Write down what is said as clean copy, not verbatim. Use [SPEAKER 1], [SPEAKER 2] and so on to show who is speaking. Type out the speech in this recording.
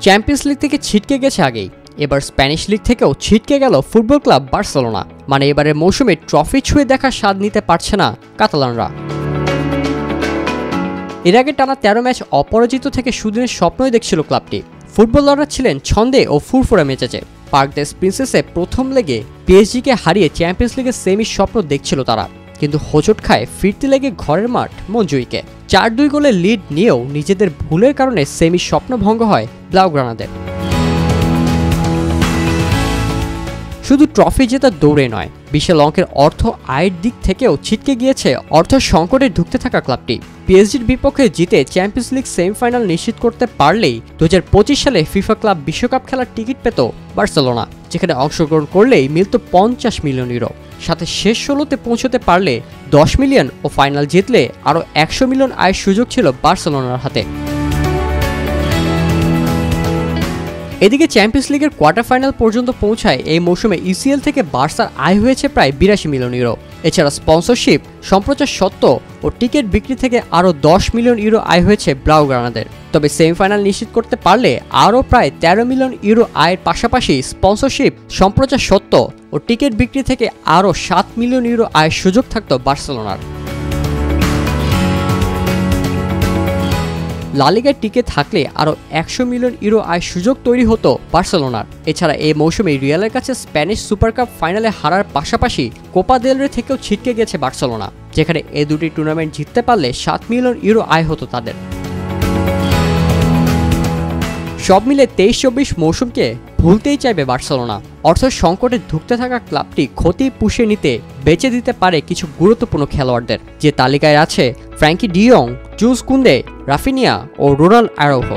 [SPEAKER 1] Champions league থেকে ছিটকে গেছে আগেই, এবার স্প্যানিশ লিগ থেকেও ছিটকে গেল ফুটবল ক্লাব বার্সেলোনা। মানে এবারের মৌসুমে ট্রফি ছুঁয়ে দেখার স্বাদ নিতে পারছে না কাতালানরা। এর আগে টানা ১৩ ম্যাচ অপরাজিত থেকে সুদিনের স্বপ্নই দেখছিল ক্লাবটি। ফুটবলাররা ছিলেন ছন্দে ও ফুরফুরে মেজাজে। পার্ক des প্রিন্সেসে প্রথম লেগে পিএসজিকে হারিয়ে চ্যাম্পিয়ন্স লিগের সেমির স্বপ্ন দেখছিল তারা, কিন্তু হোঁচট খায় ফিরতি লেগে ঘরের মাঠ মঞ্জুইকে। ৪-২ গোলের লিড নিয়েও নিজেদের ভুলের কারণে সেমির স্বপ্ন ভঙ্গ হয় ব্লাউগ্রানাদের। শুধু ট্রফি জেতার দৌড়ে নয়, বিশাল অঙ্কের অর্থ আয়ের দিক থেকেও ছিটকে গিয়েছে অর্থ সংকটে ঢুকতে থাকা ক্লাবটি। পিএসজির বিপক্ষে জিতে চ্যাম্পিয়ন্স লিগ সেমিফাইনাল নিশ্চিত করতে পারলেই ২০২৫ সালে ফিফা ক্লাব বিশ্বকাপ খেলার টিকিট পেত বার্সেলোনা, যেখানে অংশগ্রহণ করলেই মিলত ৫০ মিলিয়ন ইউরো। সাথে শেষ ১৬তে পৌঁছতে পারলে ১০ মিলিয়ন ও ফাইনাল জিতলে আরও ১০০ মিলিয়ন আয়ের সুযোগ ছিল বার্সেলোনার হাতে। এদিকে চ্যাম্পিয়ন্স লিগের কোয়ার্টার ফাইনাল পর্যন্ত পৌঁছায় এই মৌসুমে ইসিএল থেকে বার্সার আয় হয়েছে প্রায় ৮২ মিলিয়ন ইউরো। এছাড়া স্পন্সরশিপ, সম্প্রচার সত্ত্ব ও টিকিট বিক্রি থেকে আরও ১০ মিলিয়ন ইউরো আয় হয়েছে ব্লাউগ্রানাদের। তবে সেমিফাইনাল নিশ্চিত করতে পারলে আরও প্রায় ১৩ মিলিয়ন ইউরো আয়ের পাশাপাশি স্পন্সরশিপ, সম্প্রচার সত্ত্ব ও টিকিট বিক্রি থেকে আরও ৭ মিলিয়ন ইউরো আয়ের সুযোগ থাকত বার্সেলোনার। লা লিগায় টিকে থাকলে আরও ১০০ মিলিয়ন ইউরো আয়ের সুযোগ তৈরি হতো বার্সেলোনার। এছাড়া এই মৌসুমে রিয়ালের কাছে স্প্যানিশ সুপার কাপ ফাইনালে হারার পাশাপাশি কোপা দেল রে থেকেও ছিটকে গেছে বার্সেলোনা, যেখানে এই দুটি টুর্নামেন্ট জিততে পারলে ৭ মিলিয়ন ইউরো আয় হতো তাদের। সব মিলে ২৩-২৪ মৌসুমকে ভুলতেই চাইবে বার্সেলোনা। অর্থ সংকটে ধুঁকতে থাকা ক্লাবটি ক্ষতি পুষিয়ে নিতে বেঁচে দিতে পারে কিছু গুরুত্বপূর্ণ খেলোয়াড়দের, যে তালিকায় আছে Frenkie D young, juice Kunde, Raphinha ও রোনাল্ড আরাউজো।